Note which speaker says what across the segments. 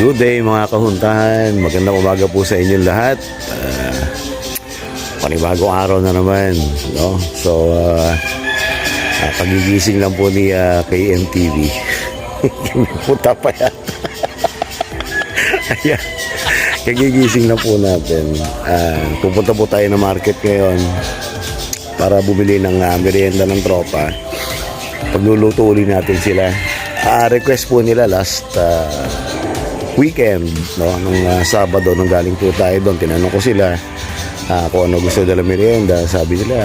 Speaker 1: Good day mga kahuntahan, magandang umaga po sa inyong lahat. Panibagong araw na naman, no? So pagigising lang po ni KMTV. Puta pa yan. Ayan, kagigising lang po natin. Pupunta po tayo na market ngayon para bumili ng merienda ng tropa. Pagluluto uli natin sila. Request po nila last weekend, no? Nung Sabado, nung galing po tayo doon, tinanong ko sila kung ano gusto nila merienda. Sabi nila,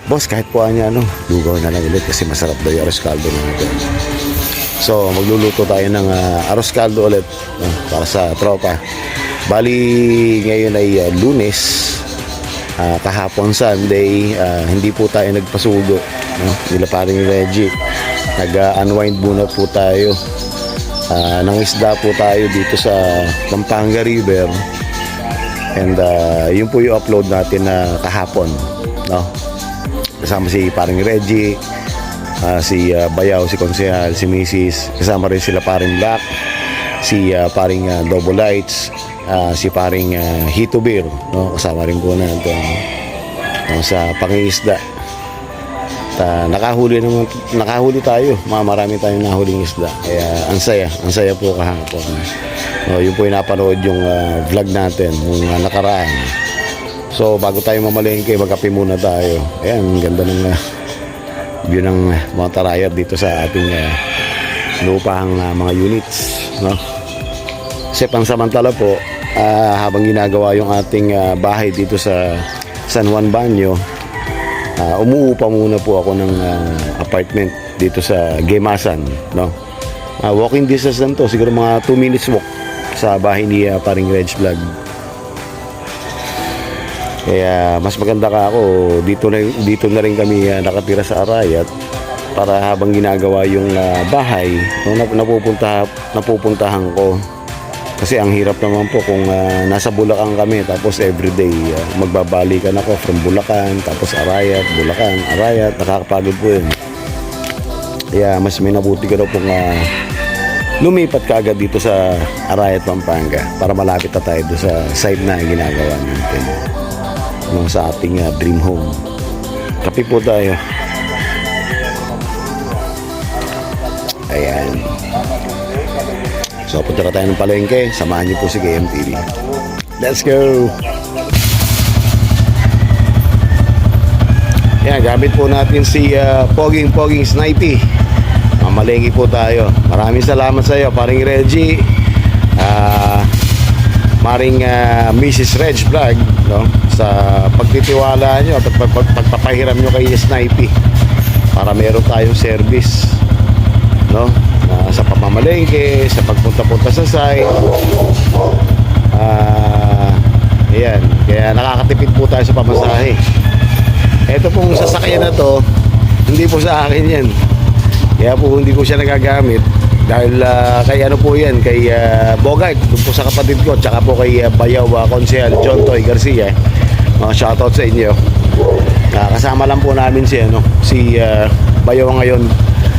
Speaker 1: boss, kahit po niya lugaw na lang ulit kasi masarap daw yung arroz caldo natin. So magluluto tayo ng arroz caldo ulit, no? Para sa tropa. Bali ngayon ay Lunes, kahapon Sunday, hindi po tayo nagpasugo, no? Nila paring Reggie, nag-unwind muna po tayo. Nang isda po tayo dito sa Pampanga River, and yun po yung upload natin na kahapon, no? Kasama si paring Reggie, si Bayaw, si Konsehal, si Mrs. Kasama rin sila paring Black, si paring Double Lights, si paring Hito Beer, no? Kasama rin po natin, no? Sa pangingisda. Nakahuli tayo, marami tayong nahuling isda, kaya ang saya po kahapon. Yun po yung napanood yung vlog natin nung nakaraan. So bago tayo mamalengke, magkape muna tayo. Ayan, ganda ng view ng mga tarayat dito sa ating lupang mga units, no? Kasi pansamantala po, habang ginagawa yung ating bahay dito sa San Juan Banyo, umuupa muna po ako ng apartment dito sa Gemasan, no? Walking distance lang to, siguro mga 2 minutes walk sa bahay ni paring Reg Vlog. Kaya mas maganda ka ako, dito na rin kami nakatira sa Arayat, para habang ginagawa yung bahay, no, napupuntahan ko. Kasi ang hirap naman po kung nasa Bulacan kami, tapos everyday magbabalikan ako from Bulacan, tapos Arayat, Bulacan, Arayat, nakakapagod po yun. Kaya mas may nabuti ka daw pong lumipat ka agad dito sa Arayat, Pampanga, para malapit na tayo doon sa site na ginagawa natin, no, sa ating dream home. Kape po tayo. Ayan. So punta na tayo ng palengke, samahan niyo po si KMTV. Let's go! Yan, gamit po natin si Poging Snipey. Mamalengke po tayo. Maraming salamat sa iyo, paring Reggie, maring Mrs. Reg Vlog, no? Sa pagtitiwala nyo at pagpapahiram nyo kay Snipey para meron tayong service, no? Sa pamamalengke, sa pagpunta-punta sa site. Ayan, kaya nakakatipid po tayo sa pamasahe. Ito pong sasakyan na to, hindi po sa akin yan, kaya po hindi ko siya nagagamit. Dahil kay ano po yan, kay Bogart, doon po sa kapatid ko, tsaka po kay Bayaw, Konsehal, John Toy Garcia. Shoutout sa inyo. Kasama lang po namin si Bayaw ngayon.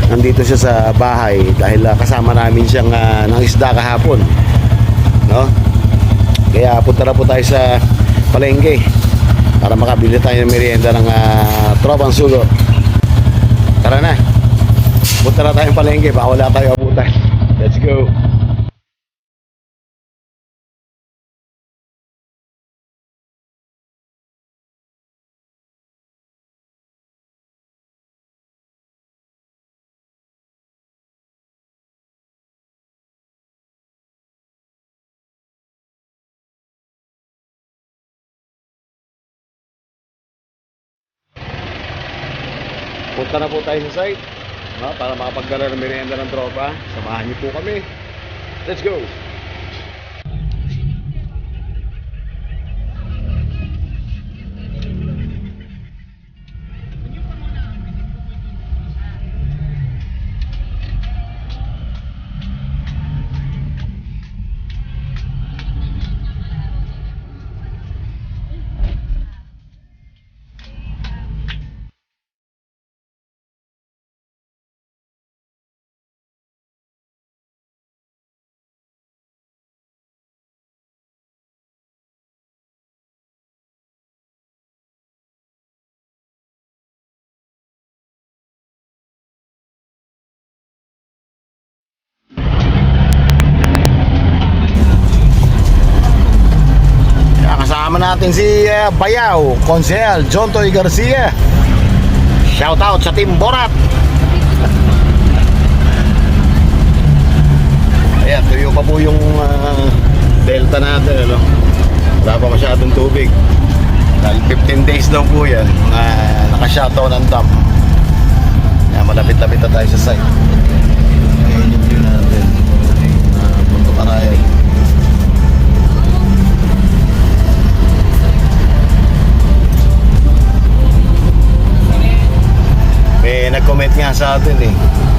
Speaker 1: Nandito siya sa bahay dahil kasama namin siyang ng isda kahapon, no? Kaya punta na po tayo sa palengke para makabili tayo ng merienda ng tropang sugo. Tara na, punta na tayong palengke, baka wala tayo abutan. Let's go. Punta na po tayo sa site. para makapagdala ng merienda ng tropa. Samahan niyo po kami. Let's go! Kasama natin si Bayaw, Konsehal John Toy Garcia. Shout out sa Team Borat. Ayan, tuyo pa po yung delta natin, ano? Wala pa masyadong tubig. Dahil 15 days daw po yan naka-shutdown ang dam. Ayan, malapit-lapit na tayo sa site. Ayan yung view natin, Punto Karayay. Nag-comment nga sa atin eh.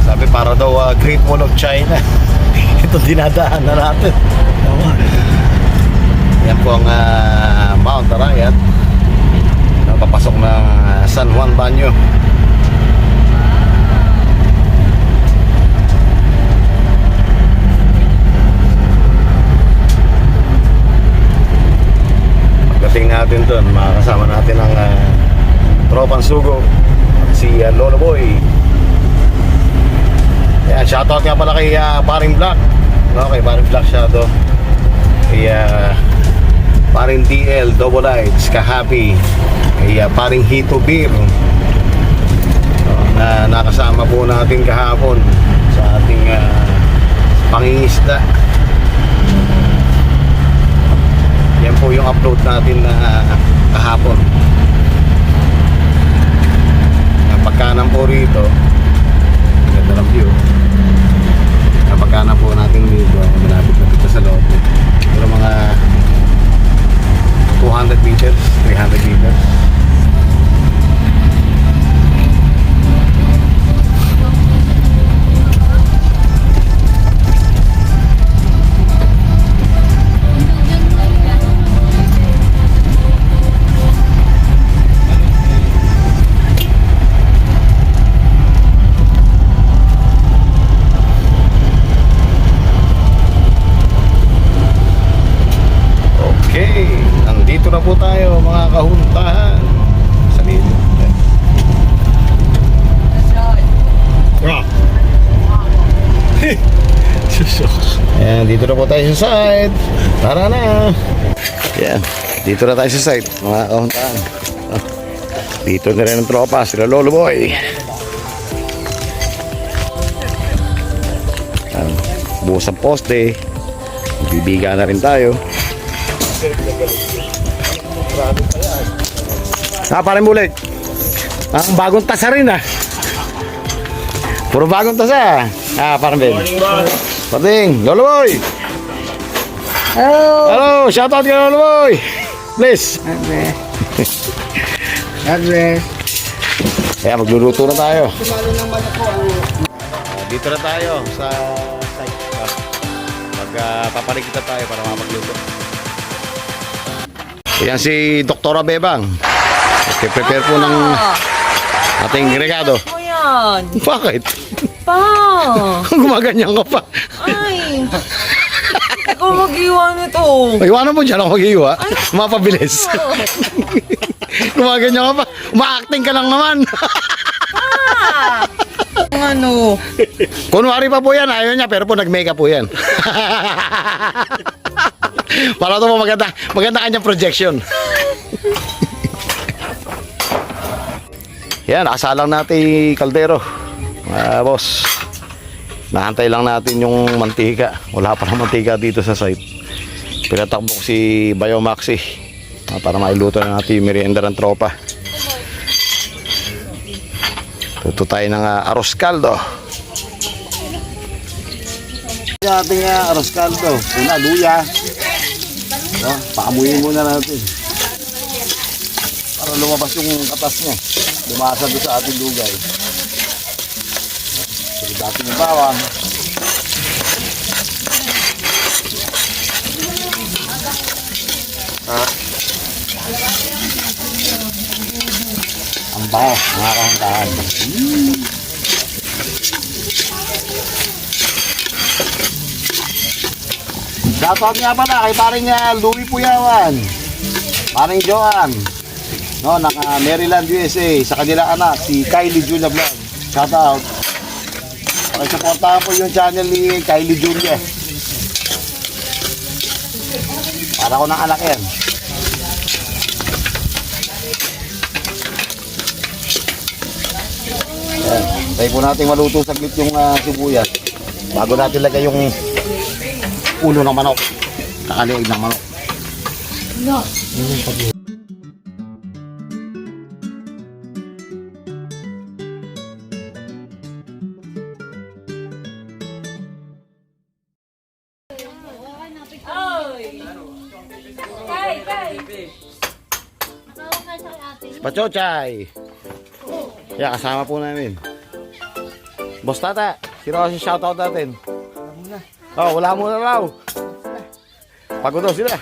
Speaker 1: Sabi para daw Great Wall of China. Ito dinadaan na natin. Yan po ang Mount Arayat. Papasok ng San Juan Banyo. Pagdating natin doon, makakasama natin ang Tropang Sugo, si Lolo Boy. Yan, shoutout nga pala kay Paring Black. No, kay Paring Black shoutout. Kay Paring DL, Double Lights, Ka-Happy. Kay Paring Hito Beer, na nakasama po natin kahapon sa ating pangingisda. Yan po yung upload natin na kahapon. Pagkanan po rito, ganda ng view. Pagkanan po natin dito, malapit na dito sa loob. Pero mga 200 meters, 300 meters. Nandito na po tayo mga kahuntahan sa lilo. Ayan, dito na po tayo sa site. Tara na. Ayan, dito na tayo sa site mga kahuntahan. Dito na rin ang tropa, sila Lolo Boy. Bukas ang poste. Bibiga na rin tayo. Parang bulit. Ang bagong tasa rin Puro bagong tasa. Parang Ben. Pating, Lolo Boy.
Speaker 2: Hello.
Speaker 1: Hello, shout out kay Lolo Boy. Please.
Speaker 2: God bless.
Speaker 1: Kaya magluluto na tayo. Dito na tayo sa site. Magpapaligita tayo para makapagluto. Ayan si Doktora Bebang. Prepare po ng ating regado.
Speaker 2: Mo yan.
Speaker 1: Bakit?
Speaker 2: Pa.
Speaker 1: Gumaganyan ka pa.
Speaker 2: Ay. Ikaw mag-iwa nito.
Speaker 1: Iwanan mo dyan ako mag-iwa. Mapabilis. Gumaganyan ka pa. Uma-acting ka lang naman.
Speaker 2: Ano?
Speaker 1: Kunwari pa po yan. Ayaw niya pero po nag-makeup po yan. Para ito po maganda kanyang projection. Yan, nakasalang natin kaldero. Boss, nahantay lang natin yung mantika. Wala pa ng mantika dito sa site. Pinatakbo ko si Bayo Maxi para mailuto na natin yung merienda ng tropa. Ito Luto tayo ng arroz caldo. Yung ating arroz caldo. Una, luya. No, pakamuyin muna natin. Para lumabas yung katas niya. Lumasa doon sa ating lugay. Sige natin yung bawang. Ang baho, mga kahantahan. Shoutout nga pala kay paring Louie Puyawan, paring Joan, no, naka Maryland, USA, sa kanilang anak, si Kylie Julia Vlog. Shoutout. Pakisuportahan po yung channel ni Kylie Julia. Para ko ng anak yan. Ayan. Tayo po natin maluto saglit yung sibuyas. Bago natin lagay yung ulo ng manok. Kakaliig ng manok. Si Pachochay. Yeah, kasama po namin. Boss Tata, sino kasi shoutout natin? Oh, wala muna raw. Pagod daw sila.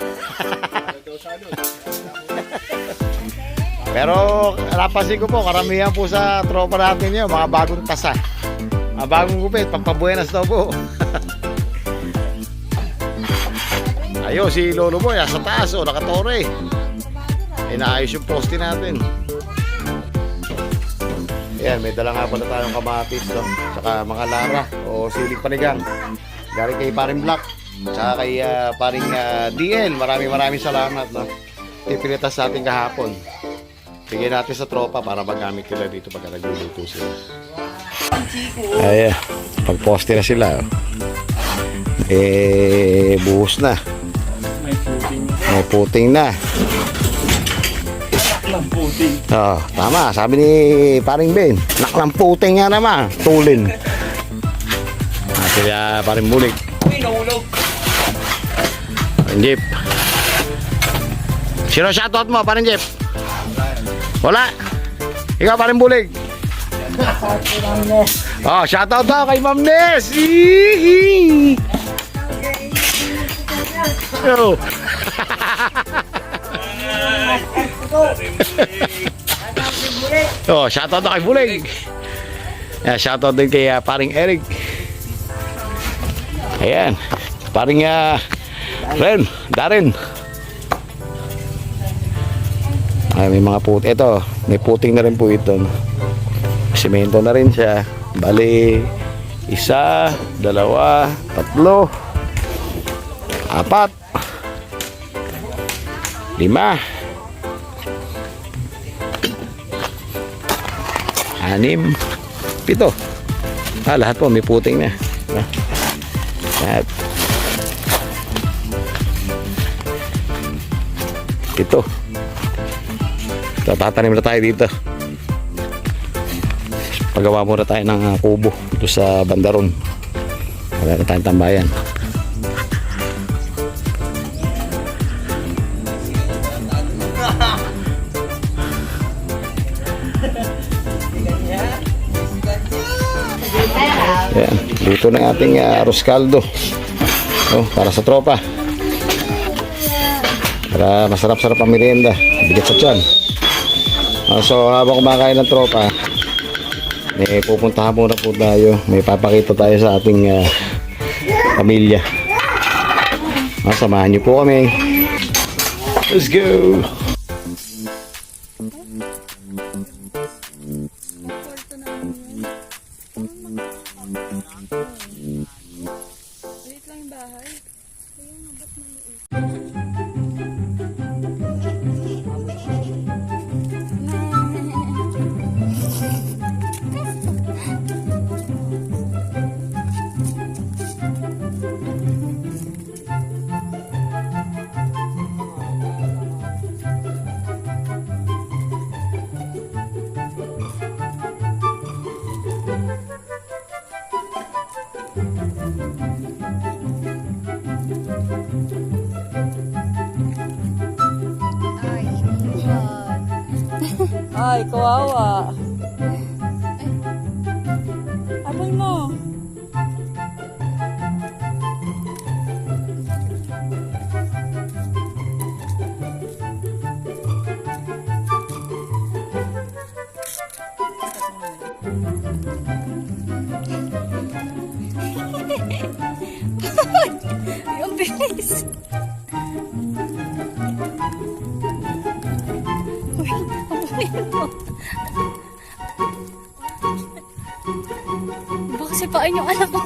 Speaker 1: Pero napansin ko po, karamihan po sa tropa natin yun, mga bagong tasa. Mga bagong gupit, pampabuenas daw po. Ayun, si Lolo Boy, sa taas, nakatore. Inaayos yung poste natin. Ayan, may dala nga pala tayong kamatis, no? Tsaka mga lara o siling panigang. Galing kay paring Black, tsaka kay paring DL. Maraming salamat, no? Ipinitas sa ating kahapon. Bigyan natin sa tropa para magamit nila dito pagka nagluluto sila. Ayan, pagposte na sila. Buhos na. May puting na. Oh, tama, sabi ni paring Ben, naklang puting nga naman, tulin. Kaya paring bulig. Paring Jeep. Sino shoutout mo, paring Jeep? Wala. Ikaw, paring bulig. Oh, shoutout daw kay Ma'am Ness. Yo. Oh, shoutout na kay Bulig. Yeah, shoutout din kay paring Eric. Ayan, paring Darren. Ay, may mga puti. Ito, may puting na rin po ito. Semento na rin siya. Bali, 1, 2, 3, 4, 5, 6, 7. Lahat po may puting na. Lahat. 7. Tatanim na tayo dito. Pagawa muna tayo ng kubo dito sa Bandaron. Wala na tayong tambayan. Ayan, dito na ating arroz caldo. Oh, para sa tropa. Para masarap-sarap ang merienda. Bigat sa tiyan. So habang kumakain ng tropa, may pupuntahan muna po tayo. May papakita tayo sa ating pamilya. Samahan niyo po kami. Let's go!
Speaker 3: Ay, iniwan.
Speaker 2: Ay, kawawa. Abol mo.
Speaker 3: Ay, ang bilis. Uy, ang bilis mo. Baka sipain yung anak mo.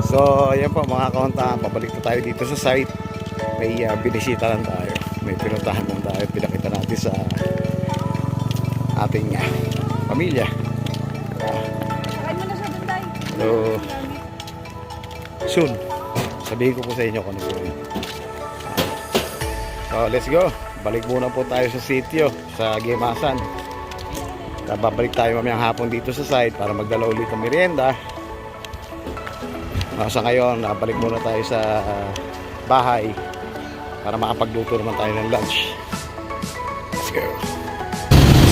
Speaker 1: So, ayan po mga kaunta, pabalik na tayo dito sa site. May binisita lang tayo. May pinuntahan lang tayo. Pinakita natin sa ating pamilya. So, soon. Sabihin ko po sa inyo kung ano po yun. So, let's go. Balik muna po tayo sa sitio, sa Gimasan. Babalik tayo mamayang hapon dito sa site para magdala ulit ng merienda. Sa ngayon, nakabalik muna tayo sa bahay para makapagluto naman tayo ng lunch. Let's go.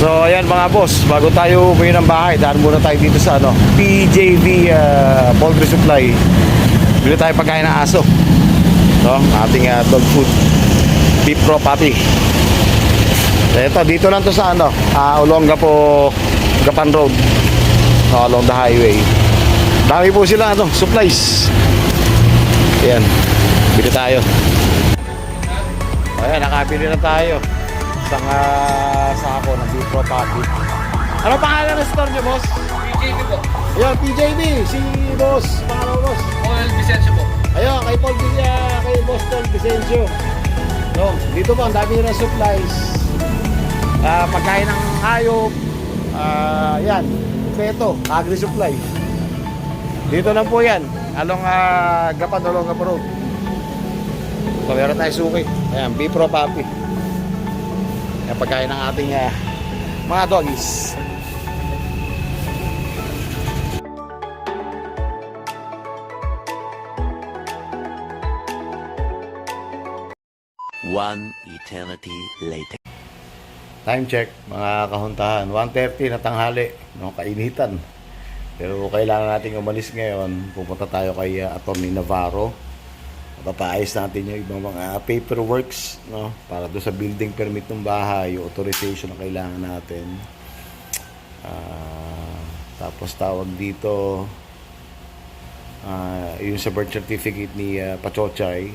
Speaker 1: So ayan mga boss, bago tayo umuwi ng bahay, daan muna tayo dito sa PJV Poultry Supply. Bili tayo pagkain ng aso. No, ating dog food. Beef Pro Patty. Ito, dito lang to sa Olongapo, Gapan Road. Along the highway. Dami po sila supplies. Ayan, bili tayo. Ayan, nakabili na tayo. Isang sako ng Beef Pro Patty. Ano pangalan ng store niyo, boss?
Speaker 4: PJB po.
Speaker 1: Ayan, PJB. Si boss, pangalan boss.
Speaker 4: Paul Vicencio po.
Speaker 1: Ayun, kay Paul Villa, kay Boss Paul Vicencio. No, dito po, ang dami na supplies. Pagkain ng hayop. Yan, peto, agri-supply. Dito lang po yan. Along Gapan, Olongapo Road. So, meron tayo suki. Ayan, Beef Pro Patty. Yan, pagkain ng ating mga doggies.
Speaker 5: One eternity later.
Speaker 1: Time check, mga kahuntahan. 1:30 na tanghali, no, kainitan. Pero kailangan nating umalis ngayon. Pupunta tayo kay Atty. Navarro. Papaayos natin yung ibang mga paperworks, no, para doon sa building permit ng bahay, yung authorization na kailangan natin. Tapos tawag dito, yung sa birth certificate ni Pachochay,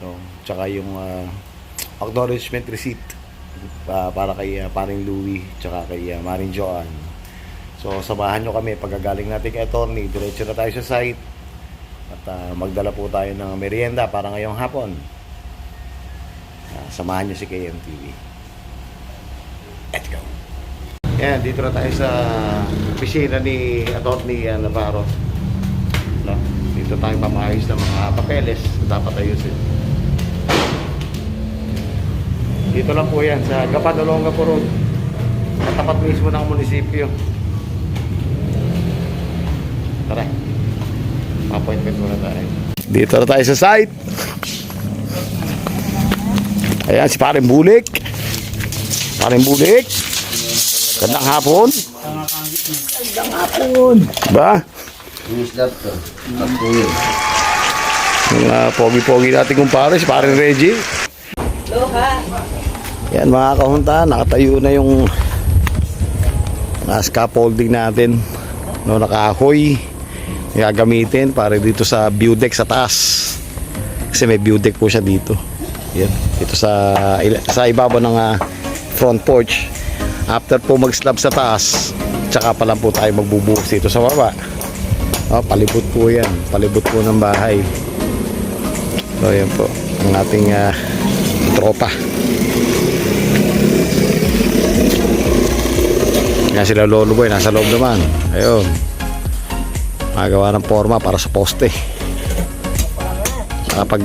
Speaker 1: no, tsaka yung acknowledgement receipt para kay paring Louie tsaka kay Maring Joan. So samahan nyo kami pagkagaling natin kay attorney, diretso na tayo sa site at magdala po tayo ng merienda para ngayong hapon. Samahan nyo si KMTV. Let's go. Yan, dito na tayo sa opisina ni attorney Navarro, no? Dito tayo pamayos ng mga papeles na dapat ayusin. Dito lang po yan sa Gapan, Olongapo Road. Katapat mismo ng munisipyo. Tara, appointment muna tayo. Dito na tayo sa site. Ayan si Paring Bulik. Paring Bulik. Gandang hapon. Gandang hapon. Ba? Mga pogi-pogi natin kumpare, si Paring Reggie. Yan mga kahuntahan, nakatayo na yung scaffolding natin, no, nakahoy gagamitin para dito sa view deck sa taas, kasi may view deck po siya dito. Yan, dito sa ibabaw ng front porch. After po mag slab sa taas, tsaka pa lang po tayo magbubuhos dito sa baba. Palibot po yan, palibot po ng bahay. So yan po ang ating tropa. Yan sila Lolo Boy, nasa loob naman. Ayun, magawa ng forma para sa poste. Kapag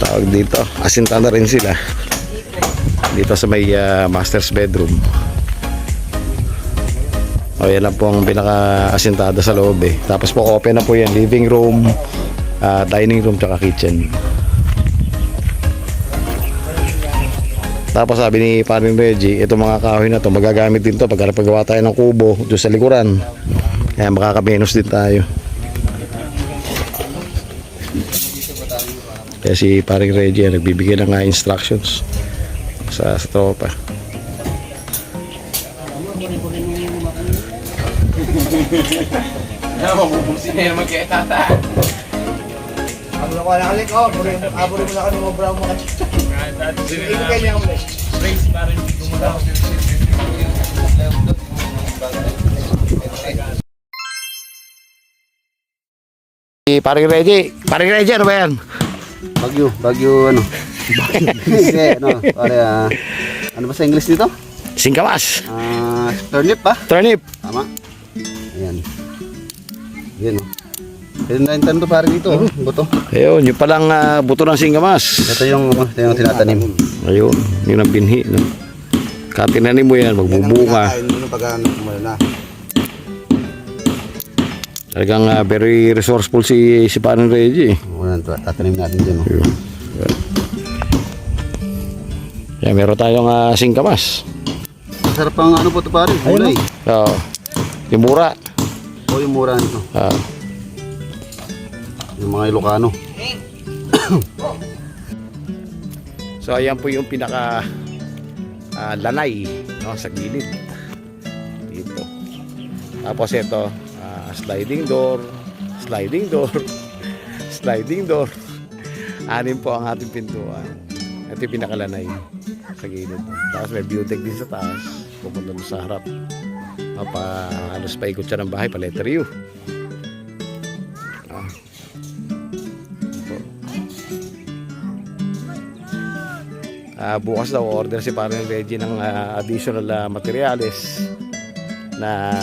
Speaker 1: tawag dito, asinta na rin sila dito sa may master's bedroom. Yan lang po ang pinaka-asintada sa loob eh. Tapos po open na po yan, living room, dining room, tsaka kitchen. Tapos sabi ni Paring Reggie, itong mga kahoy na to magagamit din to pag paggawa tayo ng kubo doon sa likuran. Kaya makakamenos din tayo. Kaya si Paring Reggie nagbibigay ng instructions sa tropa.
Speaker 4: Mabubusin na yung magkakata.
Speaker 6: Abro ko na kalik, abro mo na kami mo brown mga chicha. Sige kayo niya mo.
Speaker 4: Race pa rin gumalaw.
Speaker 1: Paring Reggie, ano ba yan?
Speaker 6: Bagyo ano. Hindi, ano ba sa English dito?
Speaker 1: Singkamas.
Speaker 6: Turnip ba?
Speaker 1: Turnip.
Speaker 6: Tama. Ayan. Yan oh. Pwede na yung to pare dito, buto.
Speaker 1: Ayun, yung palang buto ng singkamas.
Speaker 6: Ito yung tinatanim.
Speaker 1: Ayun, yung ang binhi. No? Katinanim mo yan, magbubunga. Talagang very resourceful si Paring Reggie.
Speaker 6: Una, tatanim natin dyan. Oh.
Speaker 1: Kaya meron tayong singkamas.
Speaker 6: Masarap ang ano po ito pare, gulay.
Speaker 1: Oo. Yung mura.
Speaker 6: O yung mura nito. Yung mga Ilocano.
Speaker 1: So ayan po yung pinaka lanay, no, sa gilid. Dito. Tapos ito, sliding door, sliding door, sliding door. Anim po ang ating pintuan. Ito yung pinakalanay sa gilid. Tapos may view deck din sa taas. Pupunta doon sa harap. Halos paikot siya ng bahay, pa letter U. Bukas daw order si Paring Reggie ng additional materials na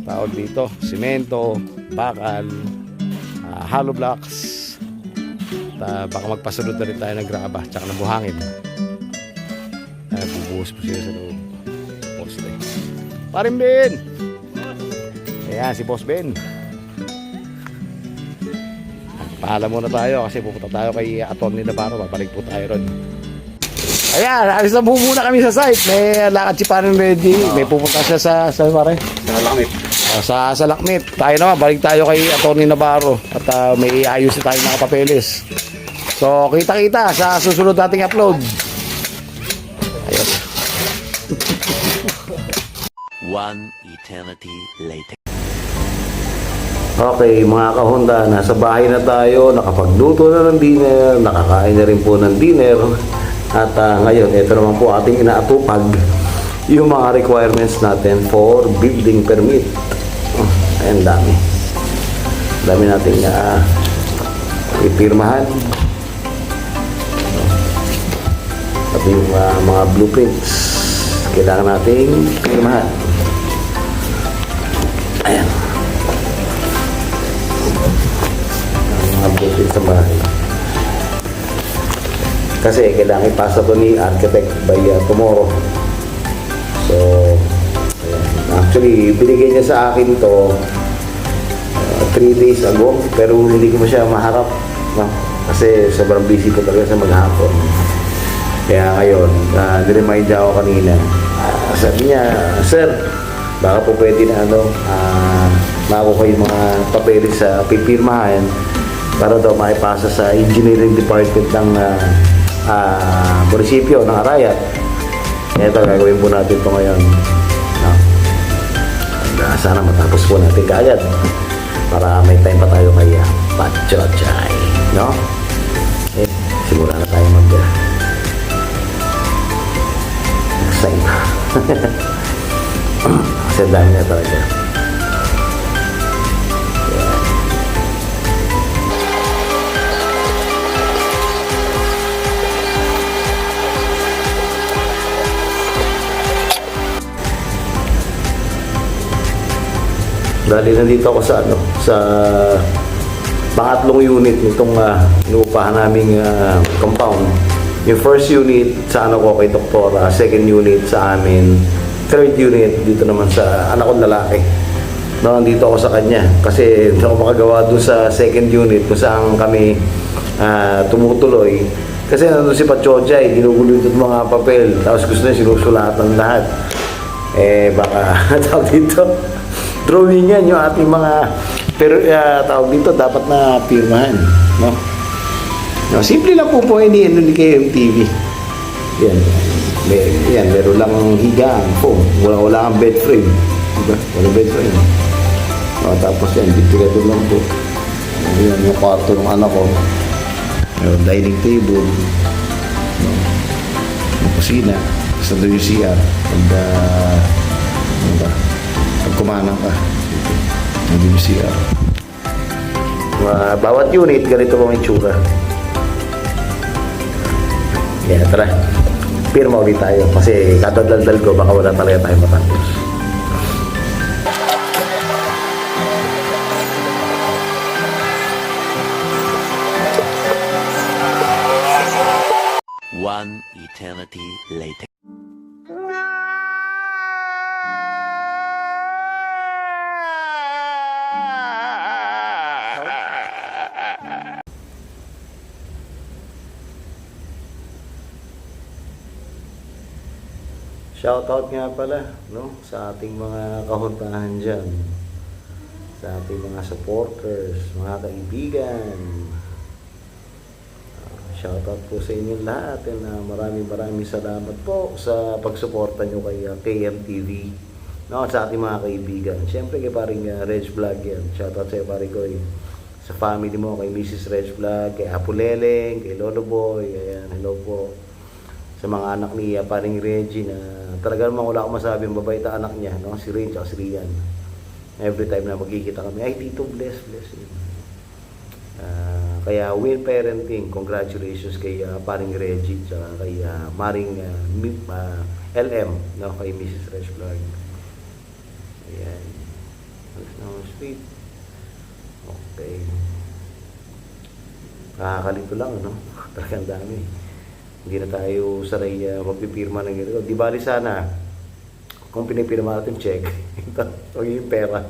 Speaker 1: tawag dito, simento, bakal, hollow blocks, baka magpasunod na rin tayo ng graba tsaka ng buhangin. Bubuhos po sila sa loob. Poste. Paring Ben! Ayan si Boss Ben. Paalam muna tayo kasi pupunta tayo kay Atty. Navarro. Babalik po tayo ron. Ayan, alis na muna kami sa site. May lakad si Paring Reggie. May pupunta siya sa pare?
Speaker 6: Sa Lakmit.
Speaker 1: Sa Lakmit. Tayo naman, balik tayo kay Atty. Navarro. At may ayusin tayo mga papeles. So, kita-kita sa susunod nating upload. Ayun.
Speaker 5: One eternity later.
Speaker 1: Okay, mga kahonda, nasa bahay na tayo, nakapagluto na ng dinner, nakakain na rin po ng dinner. At ngayon, ito naman po ating inaatupag yung mga requirements natin for building permit. Ayan, dami. Dami nating ipirmahan. At yung mga blueprints, kailangan nating pirmahan. Ayan. Mga blueprints sa bahay. Kasi kailangan ipasa to ni architect by tomorrow. So, ayan. Actually, binigay niya sa akin to 3 days ago, pero hindi ko siya maharap, no? Kasi sobrang busy ko talaga sa maghapon. Kaya ngayon, niremind niya ako kanina. Sabi niya, sir, baka po pwede na makuha yung mga papeles sa pipirmahan para daw maipasa sa engineering department ng munisipyo ng Arayat. Ito, gagawin po natin ito ngayon. No? Sana matapos po natin kaagad para may time pa tayo kay Patchochay. No? Sigura na tayo mag-sign. Kasi dami na talaga. Dali nandito ako sa pangatlong unit nitong inuupahan naming compound. Yung first unit sa ko kay Doktora, second unit sa amin, third unit dito naman sa anak kong lalaki. No, nandito ako sa kanya kasi hindi ako makagawa doon sa second unit kung saan kami tumutuloy. Kasi nandun si Patchochay, ginugulo ito mga papel, tapos gusto niya sinusulatan lahat. Baka tawag dito, drawingan yung ating mga, pero tawag dito, dapat na pirmahan, no? No, simple lang po ni KMTV. Yan, meron lang higaan po. Wala kang bed frame. Diba? Wala bed frame. No, tapos yan, ventilator lang po. Yan, yung kwarto ng anak ko. Meron dining table. No, yung kusina. Tapos nandun yung CR. Pag kumanang ka. Nandun yung CR. Bawat unit, ganito pong itsura. Kaya tara, pirma ulit tayo kasi kadadaldal ko baka wala talaga tayo matapos.
Speaker 5: One eternity later.
Speaker 1: Shoutout nga pala, no, sa ating mga kahuntahan dyan, sa ating mga supporters, mga kaibigan. Shoutout po sa inyo lahat, and maraming salamat po sa pagsuporta nyo kay KMTV, no, sa ating mga kaibigan. Siyempre kay paring Reg Vlog yan. Shoutout sa iyo paring Koy, sa family mo, kay Mrs. Reg Vlog, kay Apo Leleng, kay Lolo Boy. Ayan, hello po sa mga anak ni paring Reggie, na talaga namang wala akong masabi, ang mabait ang anak niya, no? Si Rin at si Rian. Every time na magkikita kami, ay Tito, bless yun. Kaya Win Parenting, congratulations kay paring Reggie at kay Maring LM, no? Kay Mrs. Reg Vlog. Ayan. No, sweet. Okay. Nakakalito lang, no? Talagang dami. Hindi na tayo saray magpipirma ng ganito. Di bali sana, kung pinipirma natin check, ito, magiging pera.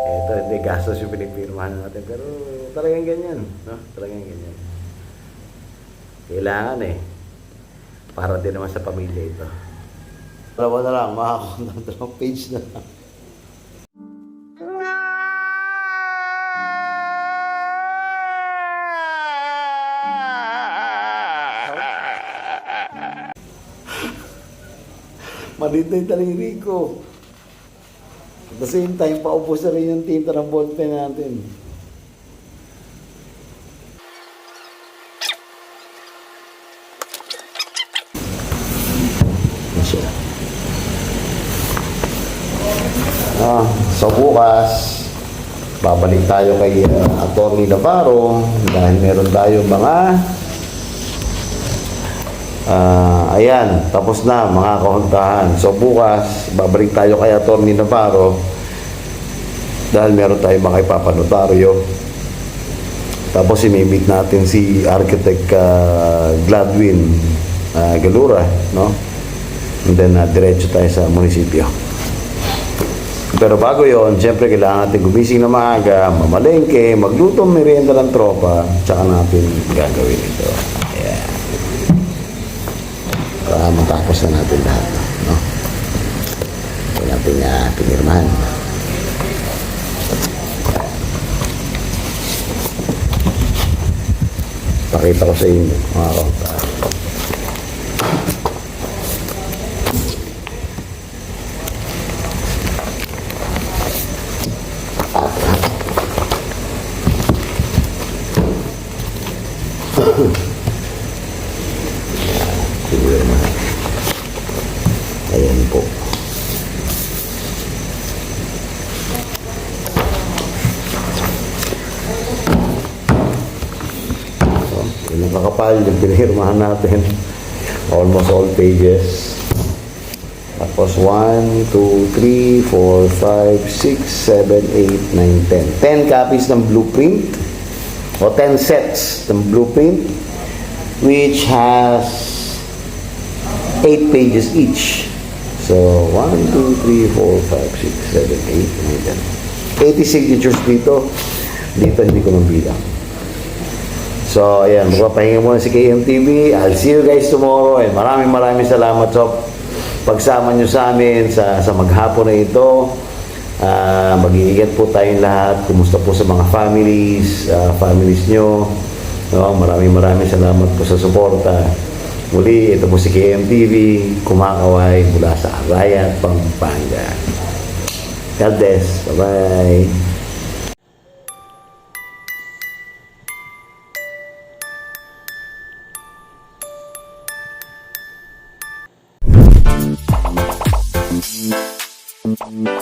Speaker 1: Ito, hindi, gastos yung pinipirmahan natin. Pero talagang ganyan, no? Talagang ganyan. Kailangan para din naman sa pamilya ito. Dalawa na lang, makakontent dalawang page na lang. Malintay talagang Rico. At the same time, paubos na rin yung tinta ng ballpen natin. Masya. So bukas, babalik tayo kay Atty. Navarro dahil meron tayo mga ayan, tapos na mga kahuntahan. So bukas, babalik tayo kay Atty. Navarro dahil meron tayong mga ipapanotaryo. Tapos imimit natin si Architect Gladwin Galura, no? And then diretso tayo sa munisipyo. Pero bago yon, siyempre kailangan natin gumising na maaga, mamalengke, magluto merienda ng tropa, tsaka natin gagawin ito. Ayan. Para matapos na natin lahat, no? Ito natin pinirmahan. Pakita ko sa inyo, mga kaunta. Ayan po. Yung nakakapal, yung pinirmahan natin. Almost all pages. Tapos 1, 2, 3, 4, 5, 6, 7, 8, 9, 10. 10 copies ng blueprint o 10 sets ng blueprint, which has 8 pages each. So 1, 2, 3, 4, 5, 6, 7, 8, 9, 10. 80 signatures dito. Dito hindi ko mabilang. So ayan, magpapahinga muna si KMTV. I'll see you guys tomorrow, and maraming salamat sa pagsama nyo sa amin sa maghapon na ito. Mag-iingat po tayong lahat. Kumusta po sa mga families nyo, no? Maraming salamat po sa suporta. Muli, ito po si KMTV, kumakaway mula sa Arayat, Pampanga. God bless. Bye-bye.
Speaker 5: Thank you.